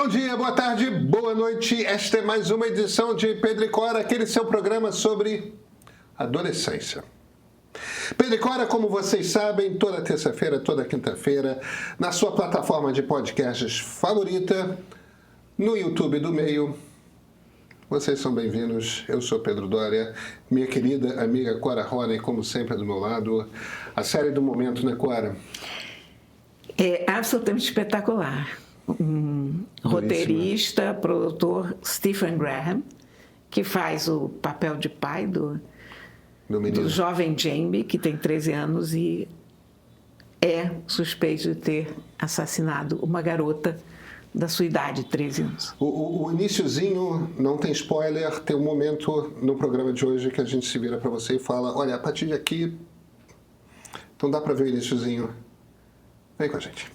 Bom dia, boa tarde, boa noite. Esta é mais uma edição de Pedro e Cora, aquele seu programa sobre adolescência. Pedro e Cora, como vocês sabem, toda terça-feira, toda quinta-feira, na sua plataforma de podcasts favorita, no YouTube do Meio. Vocês são bem-vindos. Eu sou Pedro Doria, minha querida amiga Cora Rony, como sempre, do meu lado. A série do momento, né, Cora? É absolutamente espetacular. Roteirista, produtor Stephen Graham, que faz o papel de pai do jovem Jamie, que tem 13 anos e é suspeito de ter assassinado uma garota da sua idade, 13 anos. O iniciozinho, não tem spoiler, tem um momento no programa de hoje que a gente se vira para você e fala, olha, a partir de aqui, então dá para ver o iniciozinho. Vem com a gente.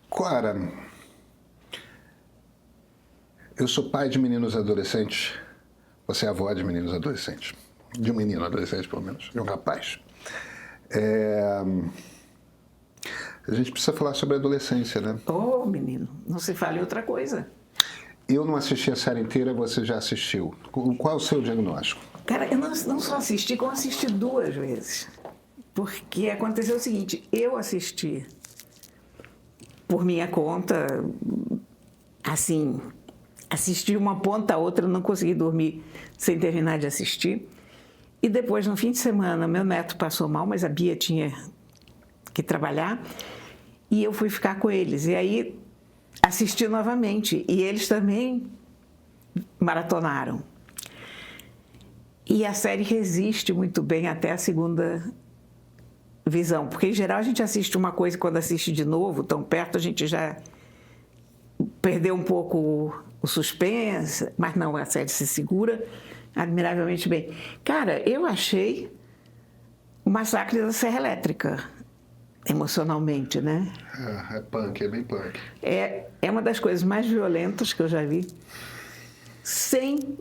Cora, eu sou pai de meninos adolescentes, você é avó de meninos adolescentes, de um menino adolescente pelo menos, de um rapaz. A gente precisa falar sobre a adolescência, né? Ô, menino, não se fale outra coisa. Eu não assisti a série inteira, você já assistiu. Qual é o seu diagnóstico? Cara, eu não só assisti, como assisti 2 vezes. Porque aconteceu o seguinte, eu assisti por minha conta, assim, assisti uma ponta a outra, não consegui dormir sem terminar de assistir. E depois, no fim de semana, meu neto passou mal, mas a Bia tinha que trabalhar, e eu fui ficar com eles. E aí assisti novamente, e eles também maratonaram. E a série resiste muito bem até a segunda visão, porque em geral a gente assiste uma coisa e quando assiste de novo, tão perto, a gente já perdeu um pouco o suspense, mas não, a série se segura admiravelmente bem. Cara, eu achei o Massacre da Serra Elétrica, emocionalmente, né? É punk, é bem punk. É uma das coisas mais violentas que eu já vi, sem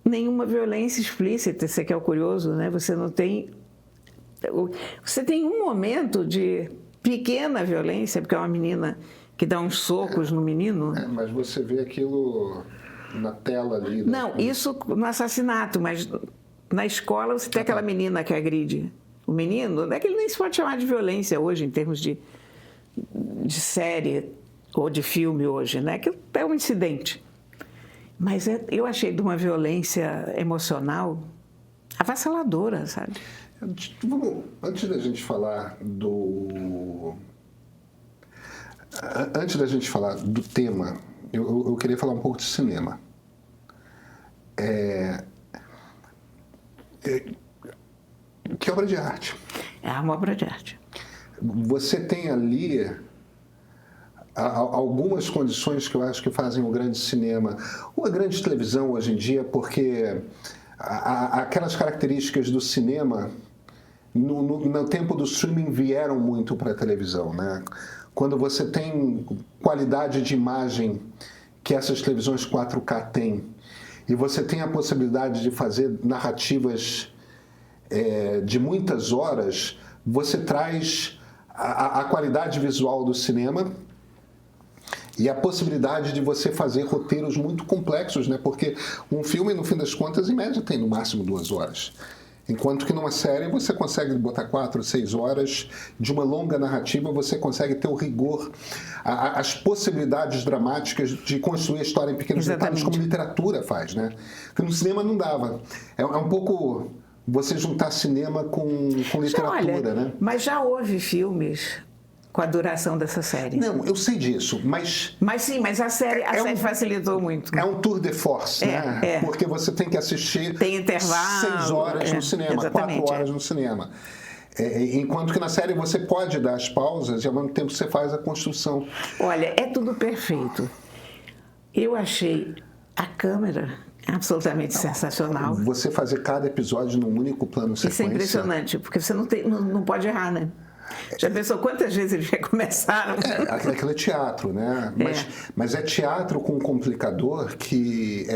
nenhuma violência explícita, você que é o curioso, né? Você não tem... Você tem um momento de pequena violência, porque é uma menina que dá uns socos no menino. Mas você vê aquilo na tela ali. Né? Não, isso no assassinato, mas na escola você tem aquela menina que agride o menino, não é que ele nem se pode chamar de violência hoje, em termos de série ou de filme hoje, né? Que é um incidente. Mas eu achei de uma violência emocional avassaladora, sabe? Antes da gente falar do... Antes da gente falar do tema, eu queria falar um pouco de cinema. Que obra de arte? É uma obra de arte. Você tem ali algumas condições que eu acho que fazem o grande cinema, ou a grande televisão hoje em dia, porque aquelas características do cinema, no tempo do streaming, vieram muito para a televisão, né? Quando você tem qualidade de imagem que essas televisões 4K têm, e você tem a possibilidade de fazer narrativas de muitas horas, você traz a qualidade visual do cinema e a possibilidade de você fazer roteiros muito complexos, né? Porque um filme, no fim das contas, em média, tem no máximo 2 horas. Enquanto que numa série você consegue botar 4, 6 horas de uma longa narrativa, você consegue ter o rigor, as possibilidades dramáticas de construir a história em pequenos detalhes, como literatura faz, né? Porque no cinema não dava. É um pouco você juntar cinema com literatura, né? Mas já houve filmes com a duração dessa série. Não, eu sei disso, mas... Mas sim, mas a série facilitou muito. É um tour de force, né? Porque você tem que assistir... Tem intervalo. 6 horas no cinema, exatamente, 4 horas no cinema. Enquanto que na série você pode dar as pausas e ao mesmo tempo você faz a construção. Olha, é tudo perfeito. Eu achei a câmera absolutamente sensacional. Você fazer cada episódio num único plano sequência... Isso é impressionante, porque você não pode errar, né? Já pensou quantas vezes eles recomeçaram? Aquilo é teatro, né? Mas é teatro com um complicador que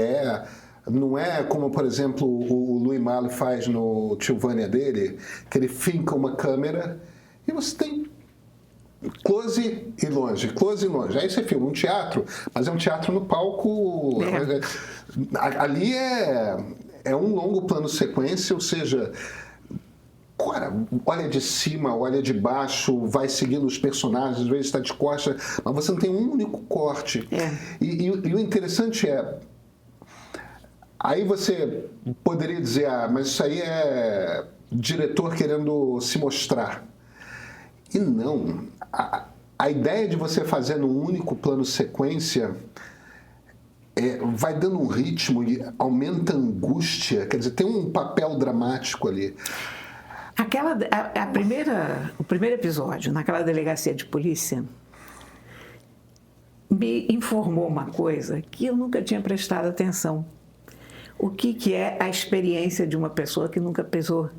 não é como, por exemplo, o Louis Malle faz no Tio Vânia dele, que ele finca uma câmera e você tem close e longe, close e longe. Aí você filma um teatro, mas é um teatro no palco. Ali é um longo plano sequência, ou seja, cara, olha de cima, olha de baixo, vai seguindo os personagens, às vezes está de costas, mas você não tem um único corte. E o interessante aí você poderia dizer, mas isso aí é diretor querendo se mostrar. E não. A ideia de você fazer num único plano sequência vai dando um ritmo e aumenta a angústia. Quer dizer, tem um papel dramático ali. O primeiro episódio, naquela delegacia de polícia, me informou uma coisa que eu nunca tinha prestado atenção. O que é a experiência de uma pessoa que nunca pisou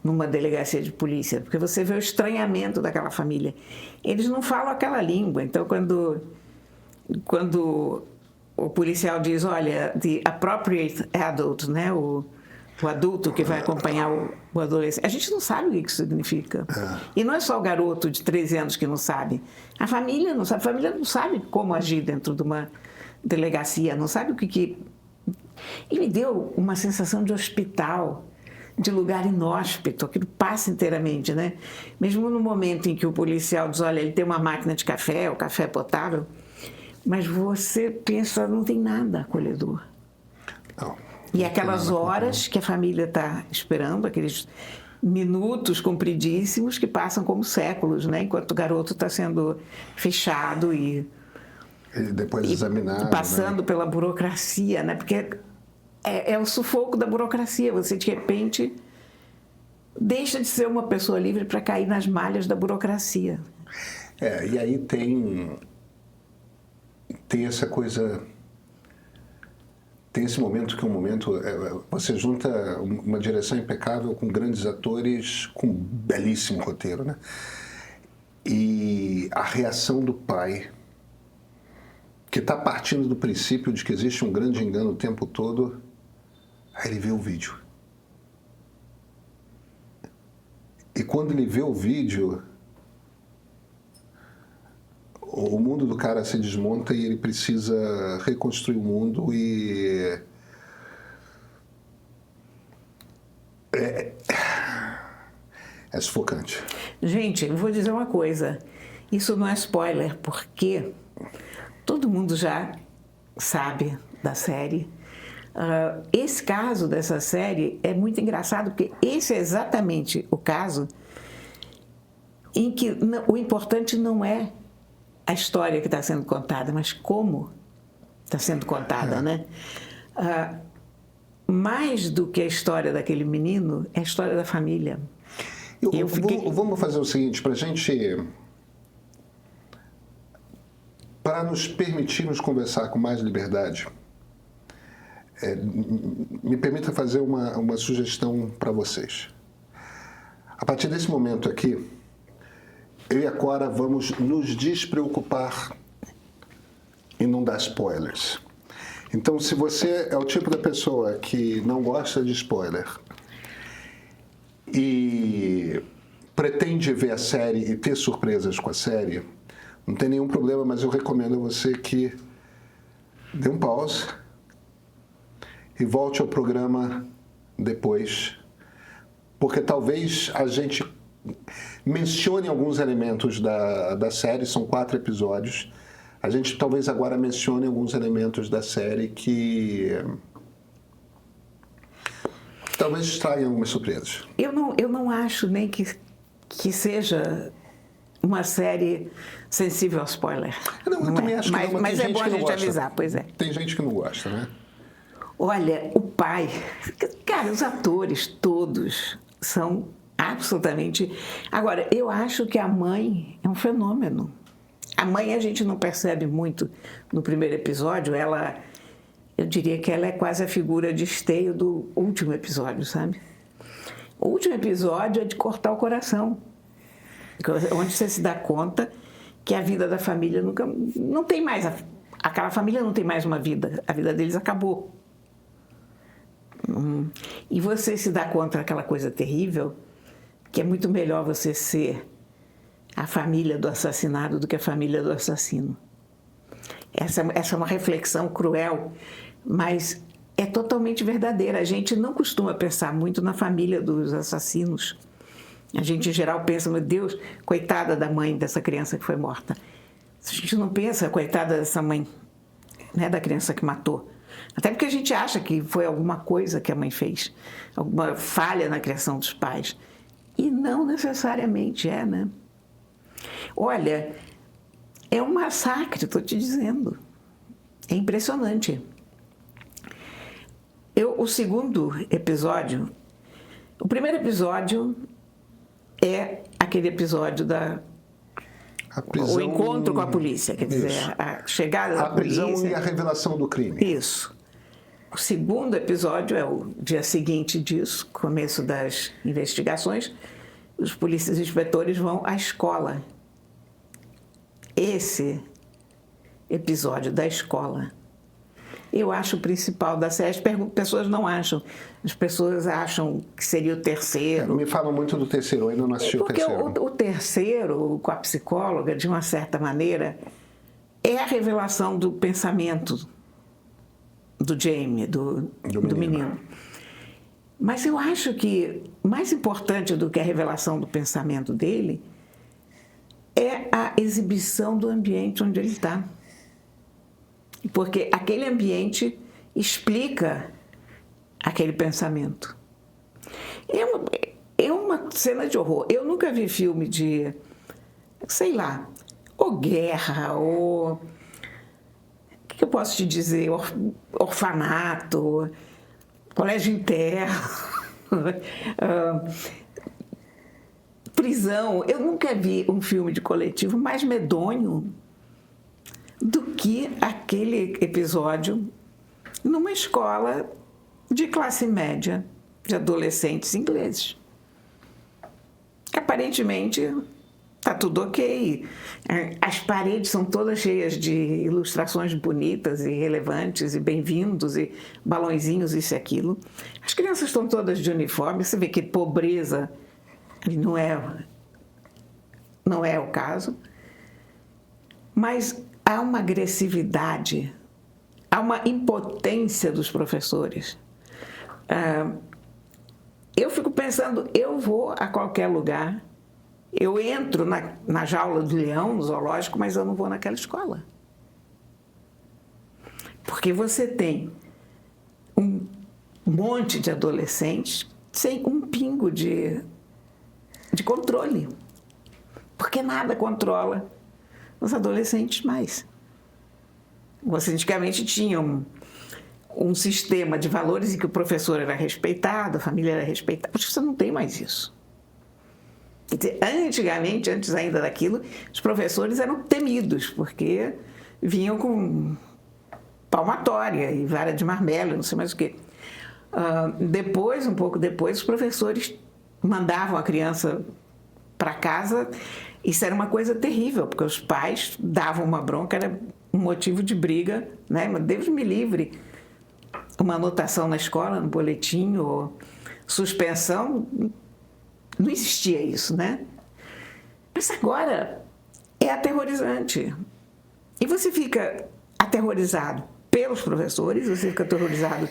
numa delegacia de polícia? Porque você vê o estranhamento daquela família. Eles não falam aquela língua. Então, quando o policial diz, olha, the appropriate adult, né? O adulto que vai acompanhar o adolescente, a gente não sabe o que isso significa. E não é só o garoto de 13 anos que não sabe. A família não sabe. A família não sabe como agir dentro de uma delegacia, não sabe o que... E me deu uma sensação de hospital, de lugar inóspito, aquilo passa inteiramente, né? Mesmo no momento em que o policial diz, olha, ele tem uma máquina de café, o café é potável, mas você pensa, não tem nada acolhedor. Não. E aquelas horas que a família está esperando, aqueles minutos compridíssimos que passam como séculos, né? Enquanto o garoto está sendo fechado e depois examinado, passando pela burocracia, né? Porque é o sufoco da burocracia. Você, de repente, deixa de ser uma pessoa livre para cair nas malhas da burocracia. E aí tem essa coisa... Tem esse momento que é um momento... você junta uma direção impecável com grandes atores, com um belíssimo roteiro, né? E a reação do pai, que está partindo do princípio de que existe um grande engano o tempo todo, aí ele vê o vídeo. E quando ele vê o vídeo, o mundo do cara se desmonta e ele precisa reconstruir o mundo e... É sufocante. Gente, eu vou dizer uma coisa. Isso não é spoiler, porque todo mundo já sabe da série. Esse caso dessa série é muito engraçado, porque esse é exatamente o caso em que o importante não é a história que está sendo contada, mas como está sendo contada, né? Mais do que a história daquele menino, é a história da família. Vamos fazer o seguinte, para nos permitirmos conversar com mais liberdade, me permita fazer uma sugestão para vocês. A partir desse momento aqui, eu e a Cora vamos nos despreocupar em não dar spoilers. Então, se você é o tipo da pessoa que não gosta de spoiler e pretende ver a série e ter surpresas com a série, não tem nenhum problema, mas eu recomendo a você que dê um pause e volte ao programa depois, porque talvez a gente mencione alguns elementos da série, são 4 episódios. A gente talvez agora mencione alguns elementos da série que talvez estraguem algumas surpresas. Eu não acho nem que seja uma série sensível ao spoiler. Não, eu também acho que não, mas é bom a gente avisar, pois é. Tem gente que não gosta, né? Olha, o pai... Cara, os atores todos são absolutamente... Agora, eu acho que a mãe é um fenômeno. A mãe a gente não percebe muito no primeiro episódio. Eu diria que ela é quase a figura de esteio do último episódio, sabe? O último episódio é de cortar o coração. onde você se dá conta que a vida da família nunca... Não tem mais... Aquela família não tem mais uma vida. A vida deles acabou. E você se dá conta daquela coisa terrível, que é muito melhor você ser a família do assassinado do que a família do assassino. Essa é uma reflexão cruel, mas é totalmente verdadeira. A gente não costuma pensar muito na família dos assassinos. A gente, em geral, pensa, meu Deus, coitada da mãe dessa criança que foi morta. A gente não pensa, coitada dessa mãe, né, da criança que matou. Até porque a gente acha que foi alguma coisa que a mãe fez, alguma falha na criação dos pais. E não necessariamente é, né? Olha, é um massacre, estou te dizendo. É impressionante. O segundo episódio... O primeiro episódio é aquele episódio o encontro com a polícia, quer dizer, a chegada da polícia. A prisão e a revelação do crime. Isso. O segundo episódio é o dia seguinte disso, começo das investigações. Os polícias inspetores vão à escola. Esse episódio da escola, eu acho o principal da série. As pessoas não acham. As pessoas acham que seria o terceiro. Me falam muito do terceiro, eu ainda não assisti o terceiro. Porque o terceiro, com a psicóloga, de uma certa maneira, é a revelação do pensamento do Jamie, do menino. Mas eu acho que mais importante do que a revelação do pensamento dele é a exibição do ambiente onde ele está. Porque aquele ambiente explica aquele pensamento. É uma cena de horror. Eu nunca vi filme de, sei lá, ou guerra, ou... O que eu posso te dizer? Orfanato, colégio interno, prisão. Eu nunca vi um filme de coletivo mais medonho do que aquele episódio numa escola de classe média de adolescentes ingleses. Aparentemente está tudo ok. As paredes são todas cheias de ilustrações bonitas e relevantes e bem-vindos e balõezinhos, isso e aquilo. As crianças estão todas de uniforme. Você vê que pobreza não é o caso. Mas há uma agressividade, há uma impotência dos professores. Eu fico pensando, eu vou a qualquer lugar, eu entro na jaula do leão, no zoológico, mas eu não vou naquela escola. Porque você tem um monte de adolescentes sem um pingo de controle. Porque nada controla os adolescentes mais. Você antigamente tinha um sistema de valores em que o professor era respeitado, a família era respeitada. Hoje você não tem mais isso. Quer dizer, antigamente, antes ainda daquilo, os professores eram temidos, porque vinham com palmatória e vara de marmelo, não sei mais o quê. Depois, um pouco depois, os professores mandavam a criança para casa. Isso era uma coisa terrível, porque os pais davam uma bronca, era um motivo de briga, né? Mas Deus me livre. Uma anotação na escola, no boletim, ou suspensão, não existia isso, né? Mas agora é aterrorizante. E você fica aterrorizado pelos professores, você fica aterrorizado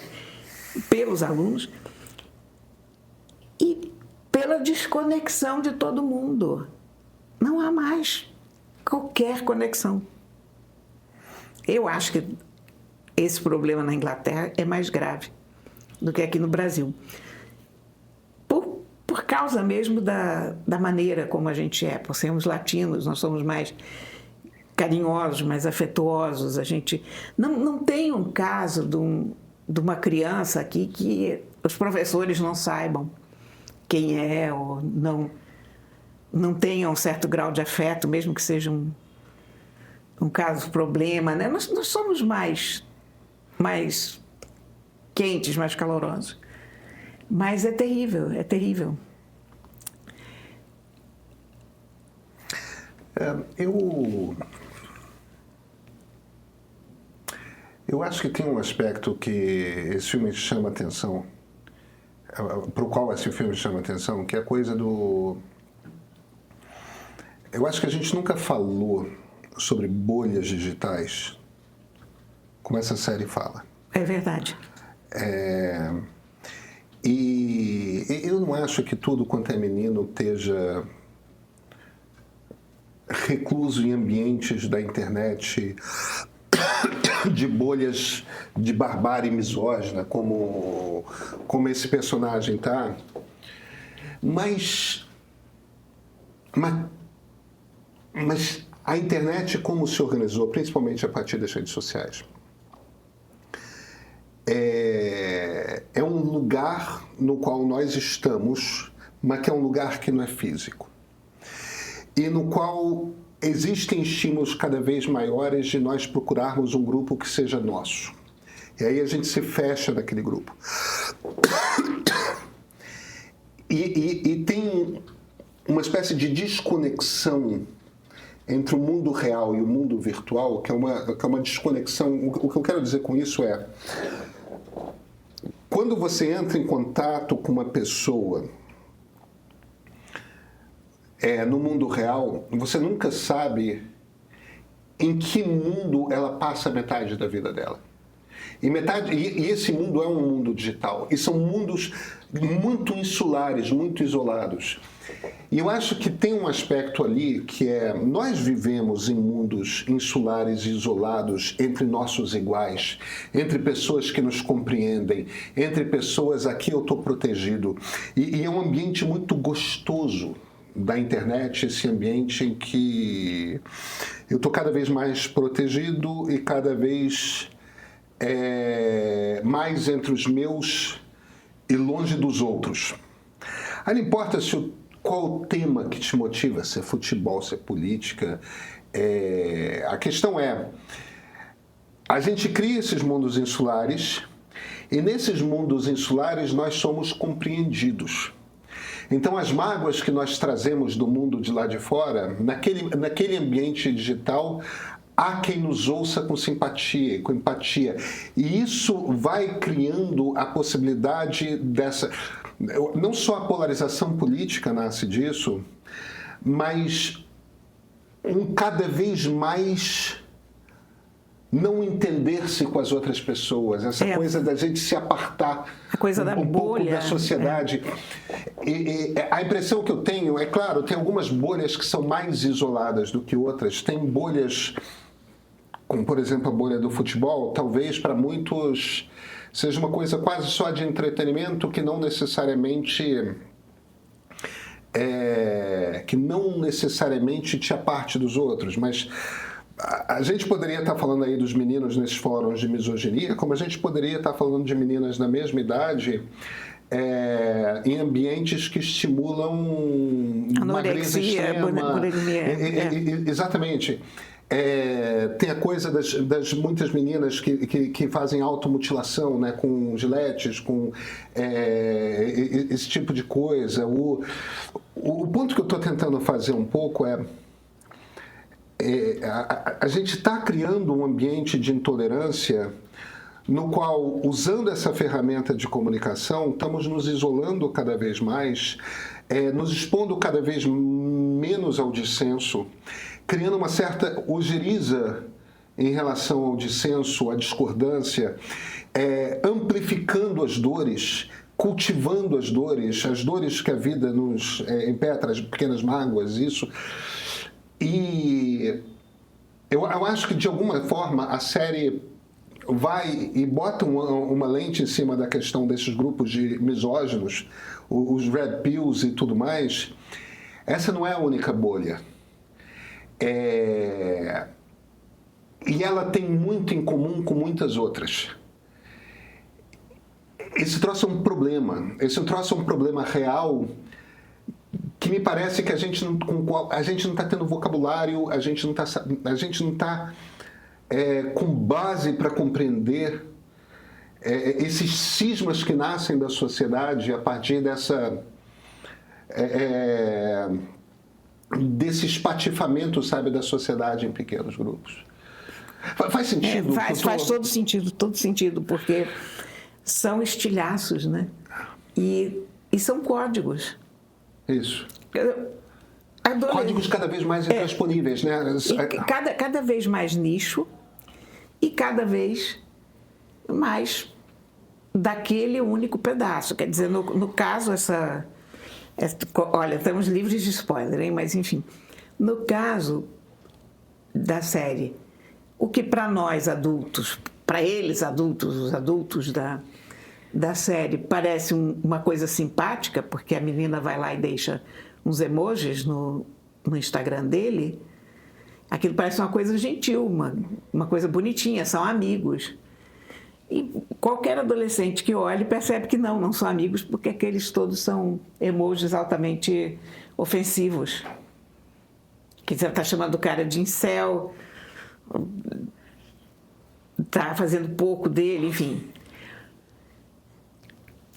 pelos alunos e pela desconexão de todo mundo. Não há mais qualquer conexão. Eu acho que esse problema na Inglaterra é mais grave do que aqui no Brasil. Por causa mesmo da maneira como a gente é. Por sermos latinos, nós somos mais carinhosos, mais afetuosos. A gente não tem um caso de uma criança aqui que os professores não saibam quem é ou não tenham um certo grau de afeto, mesmo que seja um caso problema, né? Nós somos mais quentes, mais calorosos. Mas é terrível, é terrível. Eu acho que tem um aspecto que esse filme chama atenção, para o qual esse filme chama atenção, que é a coisa do... Eu acho que a gente nunca falou sobre bolhas digitais como essa série fala. É verdade. E eu não acho que tudo quanto é menino esteja recluso em ambientes da internet de bolhas de barbárie misógina, como esse personagem tá. Mas a internet, como se organizou, principalmente a partir das redes sociais, é um lugar no qual nós estamos, mas que é um lugar que não é físico. E no qual existem estímulos cada vez maiores de nós procurarmos um grupo que seja nosso. E aí a gente se fecha naquele grupo. E tem uma espécie de desconexão entre o mundo real e o mundo virtual, que é uma desconexão. O que eu quero dizer com isso é, quando você entra em contato com uma pessoa no mundo real, você nunca sabe em que mundo ela passa metade da vida dela. E esse mundo é um mundo digital. E são mundos muito insulares, muito isolados. E eu acho que tem um aspecto ali que é... Nós vivemos em mundos insulares e isolados entre nossos iguais, entre pessoas que nos compreendem, entre pessoas aqui eu estou protegido. E é um ambiente muito gostoso da internet, esse ambiente em que eu estou cada vez mais protegido e cada vez mais entre os meus e longe dos outros. Aí não importa qual o tema que te motiva, se é futebol, se é política. A questão é, a gente cria esses mundos insulares e nesses mundos insulares nós somos compreendidos. Então, as mágoas que nós trazemos do mundo de lá de fora, naquele ambiente digital, há quem nos ouça com simpatia, com empatia. E isso vai criando a possibilidade dessa... Não só a polarização política nasce disso, mas cada vez mais não entender-se com as outras pessoas, essa coisa da gente se apartar a coisa da pouco bolha, da sociedade. E a impressão que eu tenho, é claro, tem algumas bolhas que são mais isoladas do que outras. Tem bolhas, como por exemplo a bolha do futebol, talvez para muitos seja uma coisa quase só de entretenimento que não necessariamente te aparte dos outros, mas a gente poderia estar falando aí dos meninos nesses fóruns de misoginia, como a gente poderia estar falando de meninas da mesma idade em ambientes que estimulam magreza extrema. Exatamente. Tem a coisa das muitas meninas que fazem automutilação, né, com giletes, com esse tipo de coisa. O ponto que eu estou tentando fazer um pouco a gente está criando um ambiente de intolerância no qual, usando essa ferramenta de comunicação, estamos nos isolando cada vez mais, nos expondo cada vez menos ao dissenso, criando uma certa ojeriza em relação ao dissenso, à discordância, amplificando as dores, cultivando as dores que a vida nos impetra, as pequenas mágoas, isso. E eu acho que, de alguma forma, a série vai e bota uma lente em cima da questão desses grupos de misóginos, os red pills e tudo mais. Essa não é a única bolha. E ela tem muito em comum com muitas outras. Esse troço é um problema. Esse troço é um problema real que me parece que a gente não está tendo vocabulário, a gente não está com base para compreender esses cismas que nascem da sociedade a partir desse espatifamento, sabe, da sociedade em pequenos grupos. Faz sentido? Faz todo sentido, porque são estilhaços, né? E são códigos. Isso. Adorei. Códigos cada vez mais intransponíveis, né? E cada vez mais nicho e cada vez mais daquele único pedaço. Quer dizer, no caso, olha, estamos livres de spoiler, hein? Mas, enfim, no caso da série, o que para nós adultos, para eles adultos, os adultos da série, parece uma coisa simpática, porque a menina vai lá e deixa uns emojis no Instagram dele, aquilo parece uma coisa gentil, uma coisa bonitinha, são amigos. E qualquer adolescente que olhe percebe que não são amigos, porque aqueles todos são emojis altamente ofensivos. Quer dizer, está chamando o cara de incel, está fazendo pouco dele, enfim.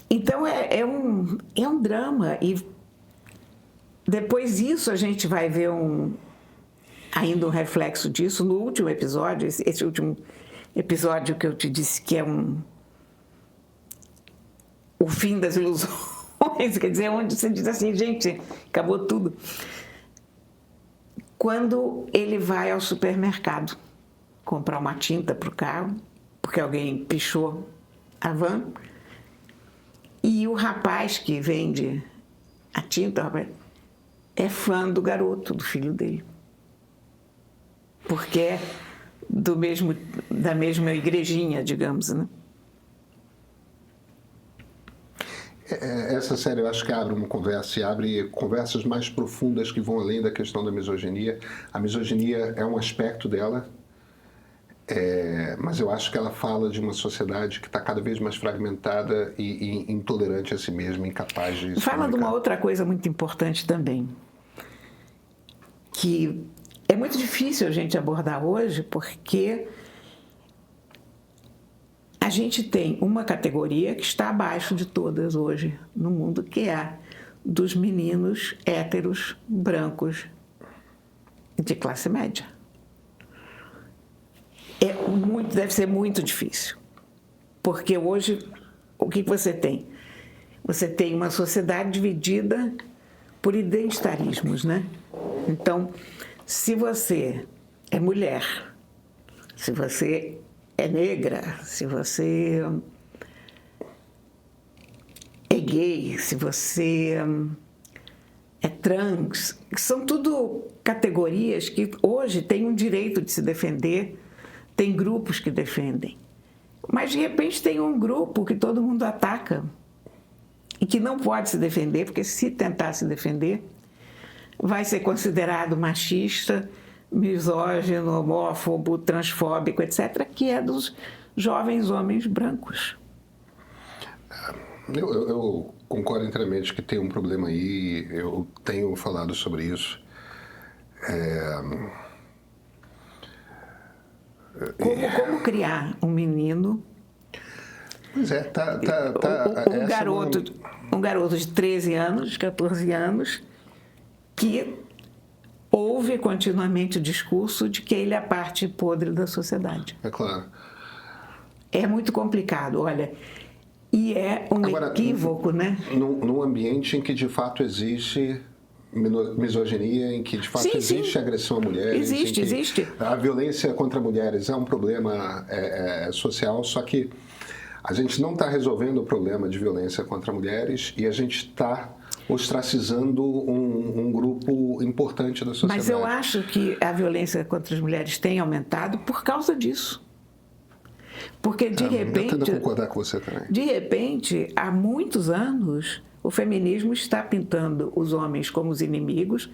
Então é um drama, e depois disso a gente vai ver ainda um reflexo disso no último episódio, esse último episódio que eu te disse que é o fim das ilusões, quer dizer, onde você diz assim, gente, acabou tudo. Quando ele vai ao supermercado comprar uma tinta para o carro, porque alguém pichou a van, e o rapaz que vende a tinta é fã do garoto, do filho dele. Porque é da mesma igrejinha, digamos, né? Essa série eu acho que abre uma conversa e abre conversas mais profundas que vão além da questão da misoginia. A misoginia é um aspecto dela, mas eu acho que ela fala de uma sociedade que está cada vez mais fragmentada e intolerante a si mesma, incapaz de se Fala de uma outra coisa muito importante também, que é muito difícil a gente abordar hoje, porque a gente tem uma categoria que está abaixo de todas hoje no mundo, que é a dos meninos héteros, brancos, de classe média. Deve ser muito difícil, porque hoje o que você tem? Você tem uma sociedade dividida por identitarismos, né? Então, se você é mulher, se você é negra, se você é gay, se você é trans, são tudo categorias que hoje têm um direito de se defender, tem grupos que defendem. Mas, de repente, tem um grupo que todo mundo ataca e que não pode se defender, porque se tentar se defender, vai ser considerado machista, misógino, homófobo, transfóbico, etc., que é dos jovens homens brancos. Eu concordo inteiramente que tem um problema aí, eu tenho falado sobre isso. Como criar um menino... Pois é, um garoto de 13 anos, 14 anos, que ouve continuamente o discurso de que ele é a parte podre da sociedade. É claro. É muito complicado, olha. E é um equívoco, né? Num ambiente em que, de fato, existe misoginia, em que, de fato, existe agressão a mulheres. Existe. A violência contra mulheres é um problema social, só que a gente não está resolvendo o problema de violência contra mulheres e a gente está ostracizando um grupo importante da sociedade. Mas eu acho que a violência contra as mulheres tem aumentado por causa disso. Porque, de repente... Eu tento concordar com você também. De repente, há muitos anos, o feminismo está pintando os homens como os inimigos,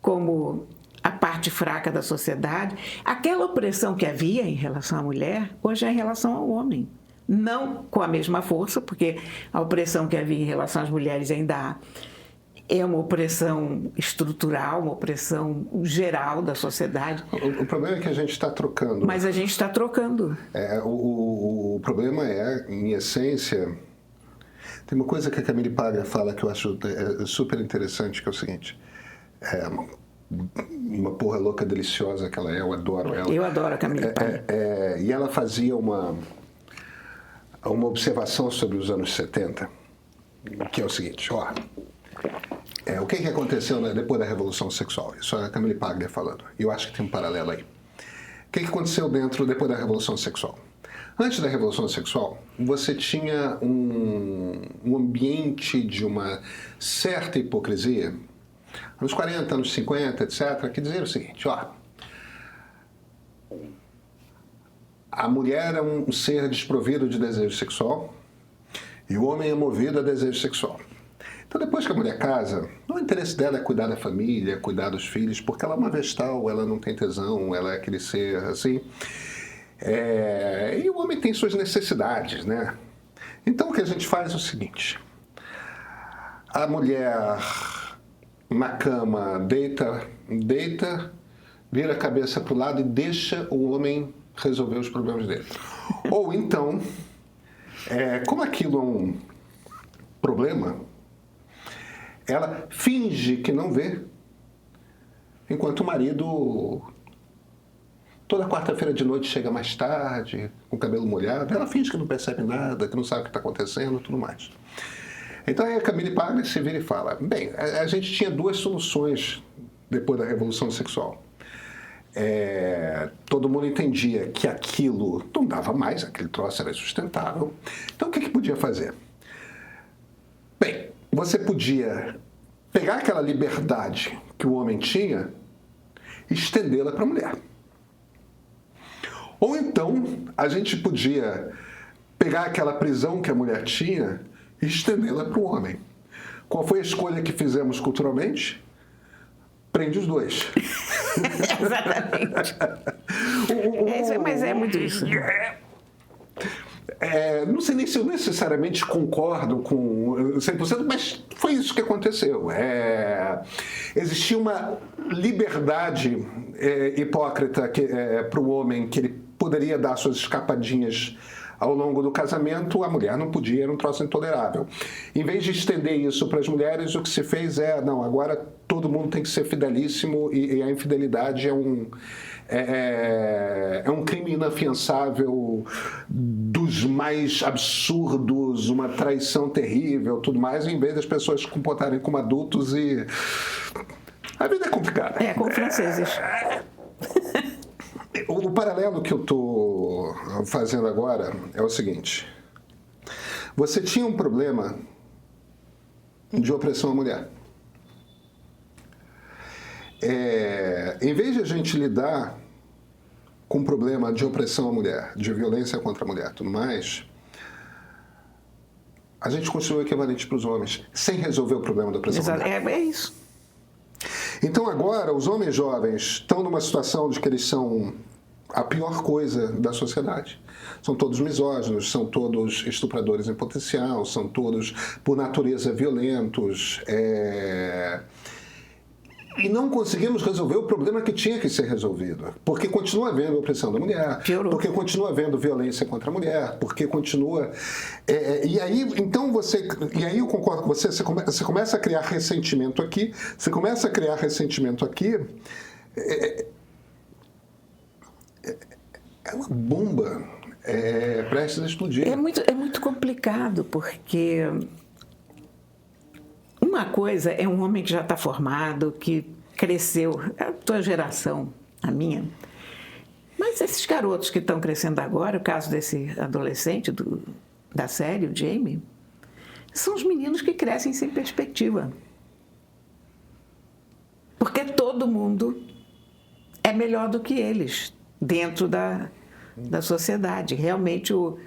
como a parte fraca da sociedade. Aquela opressão que havia em relação à mulher, hoje é em relação ao homem. Não com a mesma força, porque a opressão que havia em relação às mulheres ainda há. É uma opressão estrutural, uma opressão geral da sociedade. O problema é que a gente está trocando. Mas a gente está trocando. O problema é, em essência... Tem uma coisa que a Camille Paglia fala que eu acho super interessante, que é o seguinte. uma porra louca deliciosa que ela é, eu adoro ela. Eu adoro a Camille Paglia. E ela fazia uma observação sobre os anos 70, que é o seguinte, o que aconteceu, né, depois da Revolução Sexual? Isso é a Camille Paglia falando, e eu acho que tem um paralelo aí. O que aconteceu depois da Revolução Sexual? Antes da Revolução Sexual, você tinha um ambiente de uma certa hipocrisia, anos 40, anos 50, etc., que dizia o seguinte, a mulher é um ser desprovido de desejo sexual e o homem é movido a desejo sexual. Então, depois que a mulher casa, o interesse dela é cuidar da família, cuidar dos filhos, porque ela é uma vestal, ela não tem tesão, ela é aquele ser assim. E o homem tem suas necessidades, né? Então, o que a gente faz é o seguinte. A mulher na cama deita, vira a cabeça para o lado e deixa o homem resolver os problemas dele. Ou então, como aquilo é um problema, ela finge que não vê, enquanto o marido, toda quarta-feira de noite, chega mais tarde, com o cabelo molhado, ela finge que não percebe nada, que não sabe o que está acontecendo e tudo mais. Então aí a Camille Paglia se vira e fala, bem, a gente tinha duas soluções depois da Revolução Sexual. Todo mundo entendia que aquilo não dava mais, aquele troço era insustentável. Então o que podia fazer? Bem, você podia pegar aquela liberdade que o homem tinha e estendê-la para a mulher. Ou então a gente podia pegar aquela prisão que a mulher tinha e estendê-la para o homem. Qual foi a escolha que fizemos culturalmente? Prende os dois. Exatamente. Mas é muito isso. Não sei nem se eu necessariamente concordo com 100%, mas foi isso que aconteceu. Existia uma liberdade hipócrita para o homem, que ele poderia dar suas escapadinhas ao longo do casamento, a mulher não podia, era um troço intolerável. Em vez de estender isso para as mulheres, o que se fez não, agora todo mundo tem que ser fidelíssimo e a infidelidade é um crime inafiançável dos mais absurdos, uma traição terrível, tudo mais, em vez das pessoas se comportarem como adultos e... A vida é complicada. Como franceses. O paralelo que eu estou fazendo agora é o seguinte. Você tinha um problema de opressão à mulher. Em vez de a gente lidar com o problema de opressão à mulher, de violência contra a mulher, tudo mais, a gente construiu o equivalente para os homens, sem resolver o problema da opressão à mulher. É isso. Então agora os homens jovens estão numa situação de que eles são a pior coisa da sociedade. São todos misóginos, são todos estupradores em potencial, são todos, por natureza, violentos. E não conseguimos resolver o problema que tinha que ser resolvido. Porque continua havendo opressão da mulher, porque continua havendo violência contra a mulher, porque continua... E aí eu concordo com você, você começa a criar ressentimento aqui, é uma bomba prestes a explodir. É muito complicado, porque... Uma coisa é um homem que já está formado, que cresceu, a tua geração, a minha. Mas esses garotos que estão crescendo agora, o caso desse adolescente da série, o Jamie, são os meninos que crescem sem perspectiva. Porque todo mundo é melhor do que eles, dentro da sociedade. Realmente, o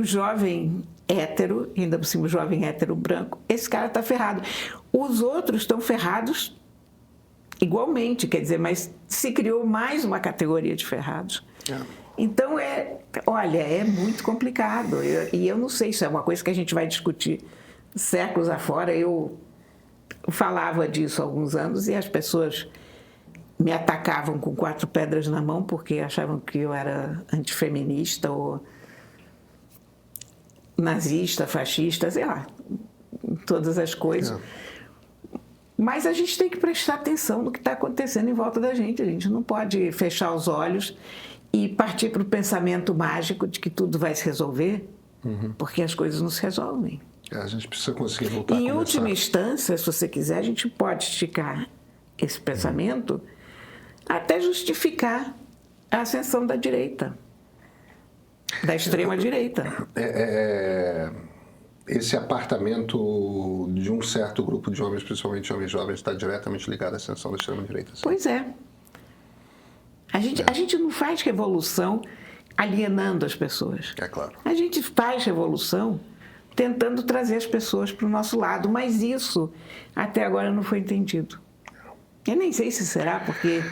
jovem hétero, ainda por cima o jovem hétero branco, esse cara está ferrado. Os outros estão ferrados igualmente, quer dizer, mas se criou mais uma categoria de ferrados. Então, olha, é muito complicado. E eu não sei, isso é uma coisa que a gente vai discutir séculos afora. Eu falava disso há alguns anos e as pessoas me atacavam com 4 pedras na mão porque achavam que eu era antifeminista ou nazista, fascista, sei lá, todas as coisas. Mas a gente tem que prestar atenção no que está acontecendo em volta da gente. A gente não pode fechar os olhos e partir para o pensamento mágico de que tudo vai se resolver, porque as coisas não se resolvem. A gente precisa conseguir voltar a Em conversar. última instância, se você quiser, a gente pode esticar esse pensamento até justificar a ascensão da direita, da extrema-direita. Esse apartamento de um certo grupo de homens, principalmente homens jovens, está diretamente ligado à ascensão da extrema-direita. Sim. Pois é. A gente não faz revolução alienando as pessoas. É claro. A gente faz revolução tentando trazer as pessoas para o nosso lado, mas isso até agora não foi entendido. Eu nem sei se será, porque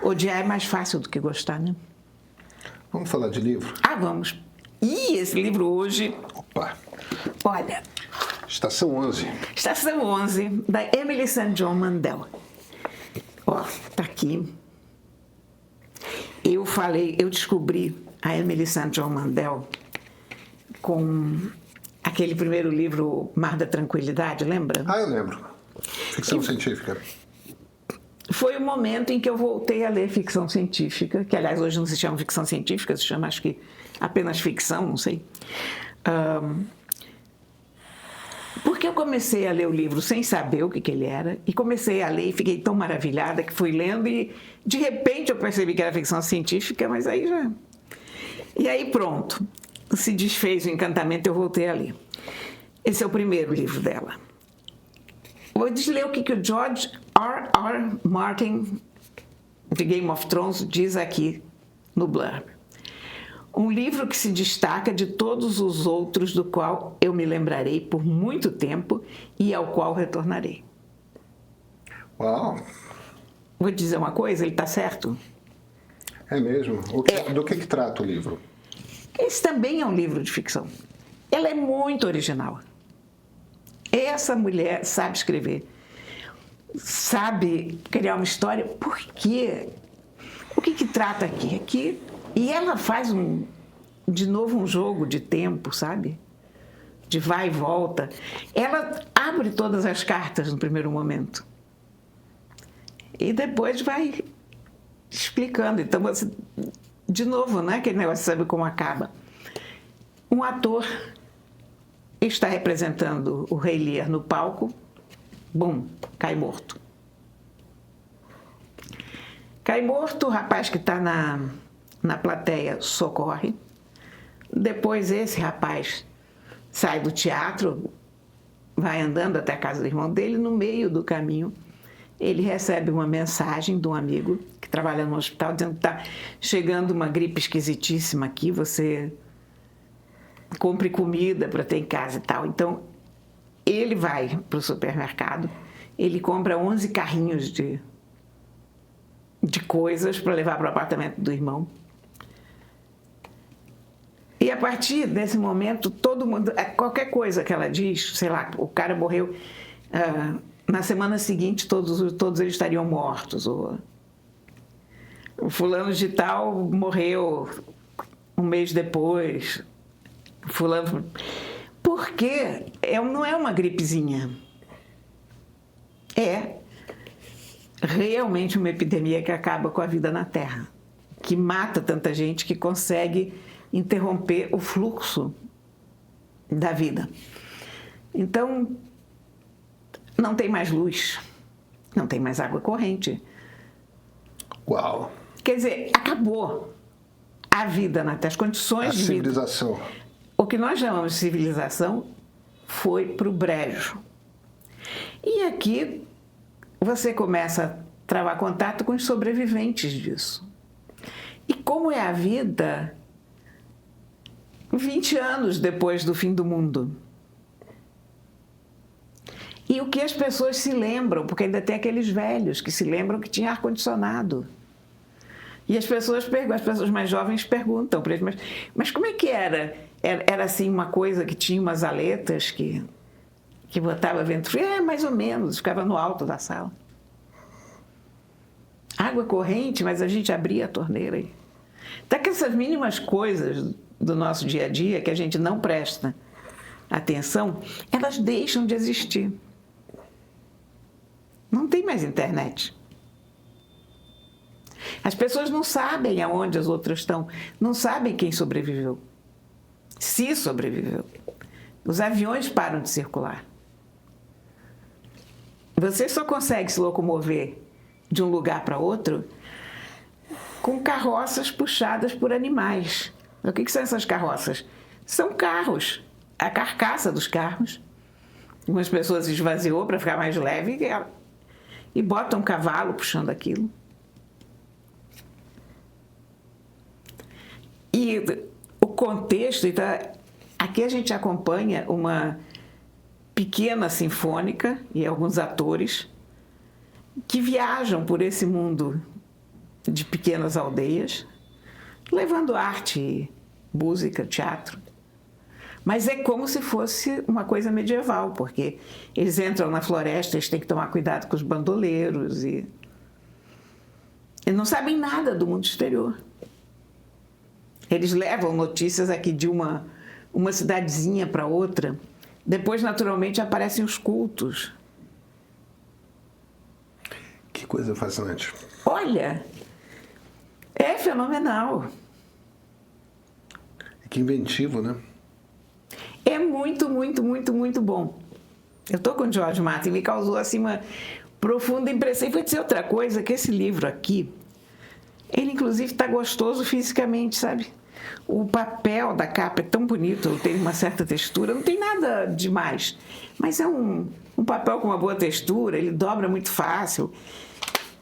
odiar é mais fácil do que gostar, né? Vamos falar de livro? Vamos. E esse livro hoje, Opa! olha, Estação 11. Estação 11, da Emily St. John Mandel. Ó, tá aqui. Eu descobri a Emily St. John Mandel com aquele primeiro livro, Mar da Tranquilidade, lembra? Eu lembro. Ficção científica. Foi o momento em que eu voltei a ler ficção científica, que aliás hoje não se chama ficção científica, se chama acho que apenas ficção, não sei. Porque eu comecei a ler o livro sem saber o que ele era, e comecei a ler e fiquei tão maravilhada que fui lendo e de repente eu percebi que era ficção científica, mas aí já... E aí pronto, se desfez o encantamento e eu voltei a ler. Esse é o primeiro livro dela. Vou ler o que o George R.R. Martin, de Game of Thrones, diz aqui no blurb. Um livro que se destaca de todos os outros, do qual eu me lembrarei por muito tempo e ao qual retornarei. Uau! Vou te dizer uma coisa, ele está certo? É mesmo? Do que trata o livro? Esse também é um livro de ficção. Ela é muito original. Essa mulher sabe escrever, sabe criar uma história. Por quê? O que trata aqui? E ela faz de novo um jogo de tempo, sabe? De vai e volta. Ela abre todas as cartas no primeiro momento. E depois vai explicando. Então, você, de novo, não é aquele negócio, sabe como acaba. Um ator está representando o Rei Lear no palco, bum, cai morto. Cai morto, o rapaz que está na plateia socorre. Depois esse rapaz sai do teatro, vai andando até a casa do irmão dele, no meio do caminho ele recebe uma mensagem de um amigo que trabalha no hospital, dizendo que está chegando uma gripe esquisitíssima aqui, você compre comida para ter em casa e tal. Então, ele vai para o supermercado, ele compra 11 carrinhos de coisas para levar para o apartamento do irmão. E a partir desse momento, todo mundo, qualquer coisa que ela diz, sei lá, o cara morreu, na semana seguinte todos eles estariam mortos, ou o fulano de tal morreu um mês depois, fulano... Porque não é uma gripezinha, é realmente uma epidemia que acaba com a vida na Terra, que mata tanta gente, que consegue interromper o fluxo da vida. Então, não tem mais luz, não tem mais água corrente. Uau! Quer dizer, acabou a vida na Terra, as condições de vida. A civilização. O que nós chamamos de civilização foi para o brejo. E aqui você começa a travar contato com os sobreviventes disso. E como é a vida 20 anos depois do fim do mundo? E o que as pessoas se lembram, porque ainda tem aqueles velhos que se lembram que tinha ar-condicionado. E as pessoas mais jovens perguntam para eles, mas como é que era? Era assim uma coisa que tinha umas aletas que botava vento frio? Mais ou menos, ficava no alto da sala. Água corrente, mas a gente abria a torneira. Até que essas mínimas coisas do nosso dia a dia, que a gente não presta atenção, elas deixam de existir. Não tem mais internet. As pessoas não sabem aonde as outras estão, não sabem quem sobreviveu, se sobreviveu. Os aviões param de circular. Você só consegue se locomover de um lugar para outro com carroças puxadas por animais. O que são essas carroças? São carros, a carcaça dos carros. Umas pessoas esvaziou para ficar mais leve e botam um cavalo puxando aquilo. E o contexto, então, aqui a gente acompanha uma pequena sinfônica e alguns atores que viajam por esse mundo de pequenas aldeias, levando arte, música, teatro. Mas é como se fosse uma coisa medieval, porque eles entram na floresta, eles têm que tomar cuidado com os bandoleiros e não sabem nada do mundo exterior. Eles levam notícias aqui de uma cidadezinha para outra. Depois, naturalmente, aparecem os cultos. Que coisa fascinante. Olha, é fenomenal. Que inventivo, né? É muito, muito, muito, muito bom. Eu estou com o George Martin, me causou assim uma profunda impressão. E vou dizer outra coisa, que esse livro aqui, ele inclusive está gostoso fisicamente, sabe? O papel da capa é tão bonito, tem uma certa textura, não tem nada demais, mas é um papel com uma boa textura, ele dobra muito fácil.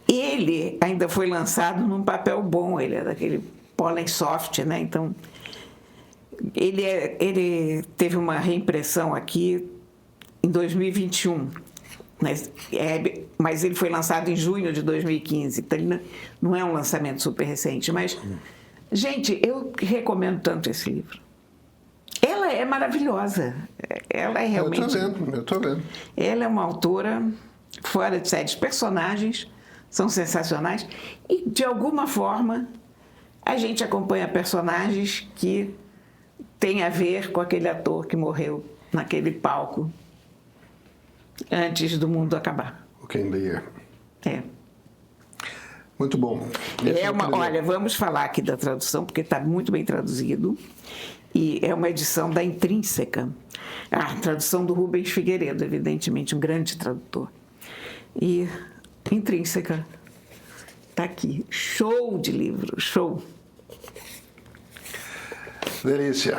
Ele ainda foi lançado num papel bom, ele é daquele pólen soft, né? Então, ele teve uma reimpressão aqui em 2021, mas ele foi lançado em junho de 2015, então ele não é um lançamento super recente, mas... Gente, eu recomendo tanto esse livro. Ela é maravilhosa. Ela é realmente... Eu tô vendo. Ela é uma autora fora de série. Os personagens são sensacionais. E, de alguma forma, a gente acompanha personagens que têm a ver com aquele ator que morreu naquele palco antes do mundo acabar. O Ken Lear. É. Muito bom. Olha, vamos falar aqui da tradução, porque está muito bem traduzido. E é uma edição da Intrínseca. A tradução do Rubens Figueiredo, evidentemente, um grande tradutor. E Intrínseca está aqui. Show de livro, show. Delícia.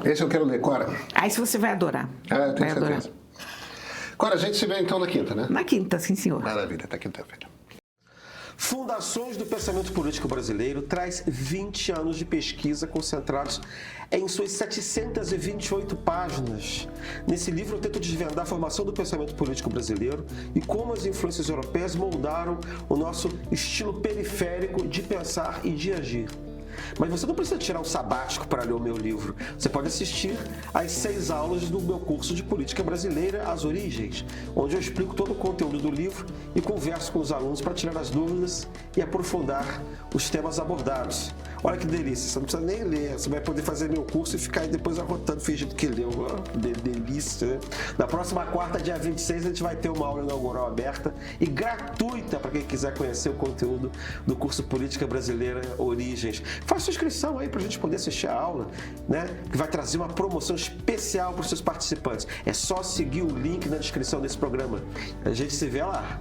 Esse eu quero ler, Cora. Isso você vai adorar. Eu tenho vai certeza. adorar. Cora, a gente se vê então na quinta, né? Na quinta, sim, senhor. Maravilha, até quinta-feira. Fundações do Pensamento Político Brasileiro traz 20 anos de pesquisa concentrados em suas 728 páginas. Nesse livro eu tento desvendar a formação do pensamento político brasileiro e como as influências europeias moldaram o nosso estilo periférico de pensar e de agir. Mas você não precisa tirar um sabático para ler o meu livro. Você pode assistir às 6 aulas do meu curso de Política Brasileira, As Origens, onde eu explico todo o conteúdo do livro e converso com os alunos para tirar as dúvidas e aprofundar os temas abordados. Olha que delícia, você não precisa nem ler, você vai poder fazer meu curso e ficar aí depois arrotando, fingindo que leu. Delícia, né? Na próxima quarta, dia 26, a gente vai ter uma aula inaugural aberta e gratuita para quem quiser conhecer o conteúdo do curso Política Brasileira Origens. Faça sua inscrição aí para a gente poder assistir a aula, né? Que vai trazer uma promoção especial para os seus participantes. É só seguir o link na descrição desse programa. A gente se vê lá.